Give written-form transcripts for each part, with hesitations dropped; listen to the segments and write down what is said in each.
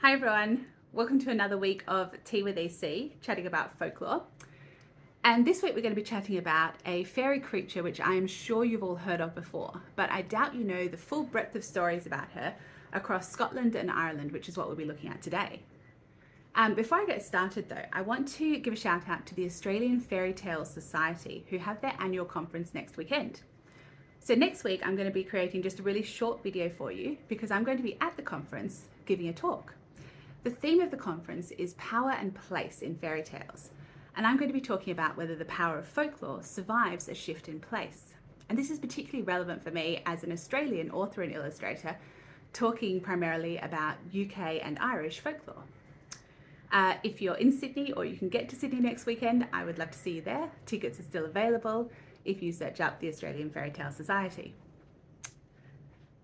Hi everyone, welcome to another week of Tea with EC, chatting about folklore. And this week we're going to be chatting about a fairy creature which I am sure you've all heard of before, but I doubt you know the full breadth of stories about her across Scotland and Ireland, which is what we'll be looking at today. Before I get started though, I want to give a shout out to the Australian Fairy Tales Society, who have their annual conference next weekend. So next week I'm going to be creating just a really short video for you because I'm going to be at the conference giving a talk. The theme of the conference is power and place in fairy tales, and I'm going to be talking about whether the power of folklore survives a shift in place. And this is particularly relevant for me as an Australian author and illustrator, talking primarily about UK and Irish folklore. If you're in Sydney or you can get to Sydney next weekend, I would love to see you there. Tickets are still available if you search up the Australian Fairy Tale Society.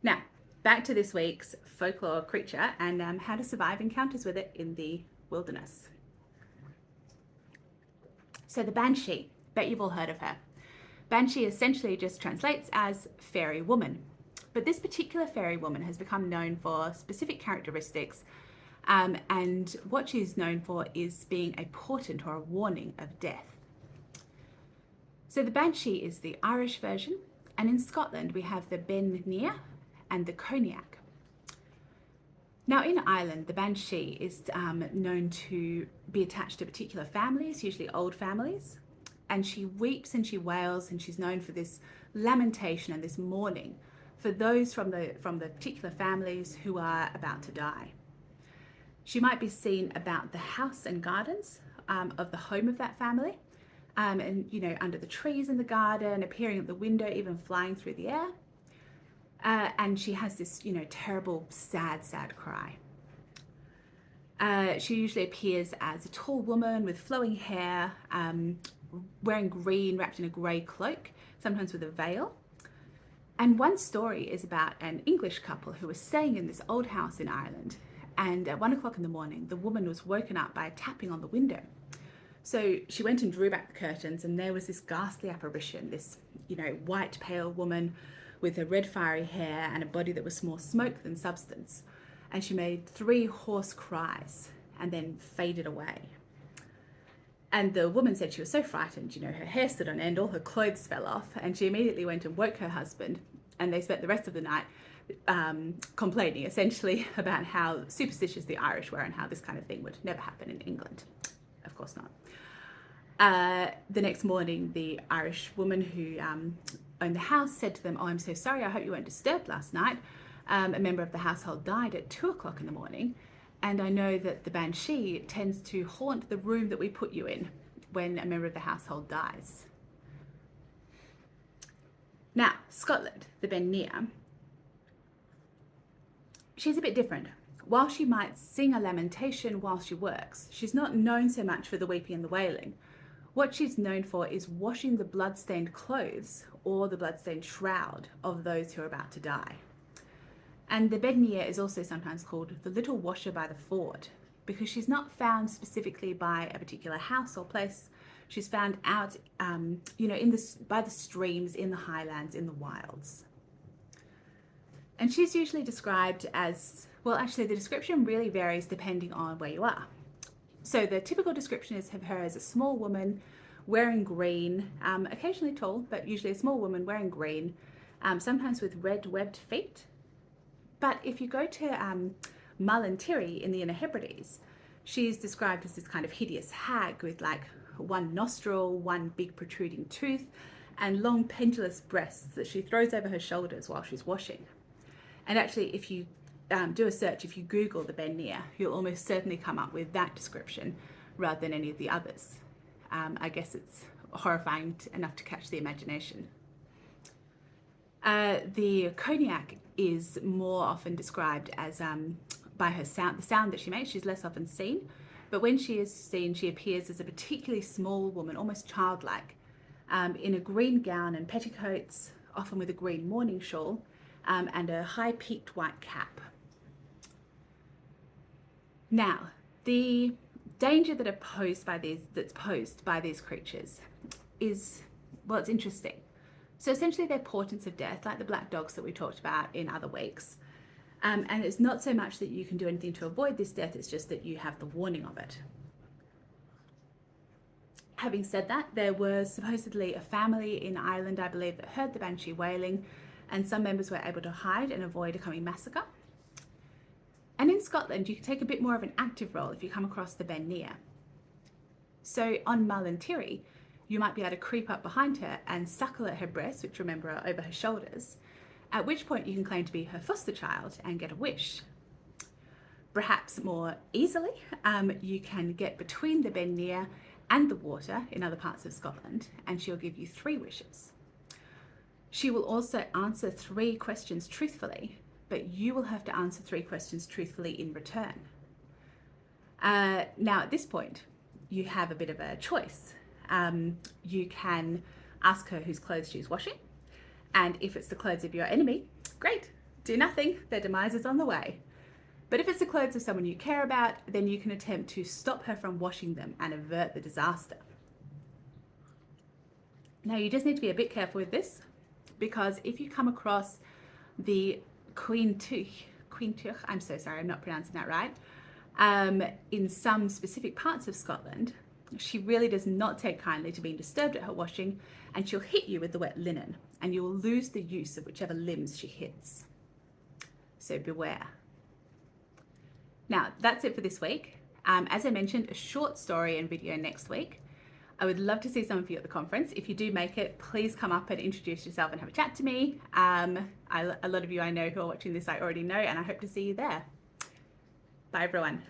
Now, back to this week's folklore creature and how to survive encounters with it in the wilderness. So the Banshee, bet you've all heard of her. Banshee essentially just translates as fairy woman. But this particular fairy woman has become known for specific characteristics, and what she's known for is being a portent or a warning of death. So the Banshee is the Irish version, and in Scotland we have the Nighe and the Cognac. Now in Ireland, the Banshee is known to be attached to particular families, usually old families, and she weeps and she wails, and she's known for this lamentation and this mourning for those from the particular families who are about to die. She might be seen about the house and gardens of the home of that family, and under the trees in the garden, appearing at the window, even flying through the air. And she has this, terrible, sad cry. She usually appears as a tall woman with flowing hair, wearing green, wrapped in a grey cloak, sometimes with a veil. And one story is about an English couple who was staying in this old house in Ireland. And at 1 o'clock in the morning, the woman was woken up by a tapping on the window. So she went and drew back the curtains, and there was this ghastly apparition, this, white, pale woman with her red fiery hair and a body that was more smoke than substance. And she made 3 hoarse cries and then faded away. And the woman said she was so frightened, her hair stood on end, all her clothes fell off, and she immediately went and woke her husband, and they spent the rest of the night complaining essentially about how superstitious the Irish were and how this kind of thing would never happen in England. Of course not. The next morning, the Irish woman who owned the house said to them, "Oh, I'm so sorry, I hope you weren't disturbed last night. A member of the household died at 2 o'clock in the morning, and I know that the Banshee tends to haunt the room that we put you in when a member of the household dies." Now, Scotland, the Nighe, she's a bit different. While she might sing a lamentation while she works, she's not known so much for the weeping and the wailing. What she's known for is washing the blood-stained clothes or the blood-stained shroud of those who are about to die. And the Nighe is also sometimes called the little washer by the ford, because she's not found specifically by a particular house or place. She's found out, by the streams, in the highlands, in the wilds. And she's usually described as, well, actually the description really varies depending on where you are. So the typical description is of her as a small woman wearing green, occasionally tall, but usually a small woman wearing green, sometimes with red webbed feet. But if you go to Mull and Tirry in the Inner Hebrides, she's described as this kind of hideous hag with like one nostril, one big protruding tooth, and long pendulous breasts that she throws over her shoulders while she's washing. And actually, if you do a search, if you Google the Nighe, you'll almost certainly come up with that description rather than any of the others. I guess it's horrifying enough to catch the imagination. The Cognac is more often described as by her sound, the sound that she makes. She's less often seen, but when she is seen, she appears as a particularly small woman, almost childlike, in a green gown and petticoats, often with a green mourning shawl, and a high peaked white cap. Now, the danger that's posed by these creatures is, well, it's interesting. So essentially they're portents of death, like the black dogs that we talked about in other weeks. And it's not so much that you can do anything to avoid this death, it's just that you have the warning of it. Having said that, there was supposedly a family in Ireland, I believe, that heard the Banshee wailing, and some members were able to hide and avoid a coming massacre. And in Scotland, you can take a bit more of an active role if you come across the Ben Nighe. So on Mullintyre, you might be able to creep up behind her and suckle at her breasts, which remember are over her shoulders, at which point you can claim to be her foster child and get a wish. Perhaps more easily, you can get between the Ben Nighe and the water in other parts of Scotland, and she'll give you 3 wishes. She will also answer 3 questions truthfully, but you will have to answer 3 questions truthfully in return. Now at this point, you have a bit of a choice. You can ask her whose clothes she's washing, and if it's the clothes of your enemy, great, do nothing, their demise is on the way. But if it's the clothes of someone you care about, then you can attempt to stop her from washing them and avert the disaster. Now you just need to be a bit careful with this, because if you come across the Queen Tuch, I'm so sorry, I'm not pronouncing that right, in some specific parts of Scotland, she really does not take kindly to being disturbed at her washing, and she'll hit you with the wet linen, and you will lose the use of whichever limbs she hits. So beware. Now, that's it for this week. As I mentioned, a short story and video next week. I would love to see some of you at the conference. If you do make it, please come up and introduce yourself and have a chat to me. A lot of you I know who are watching this I already know, and I hope to see you there. Bye everyone.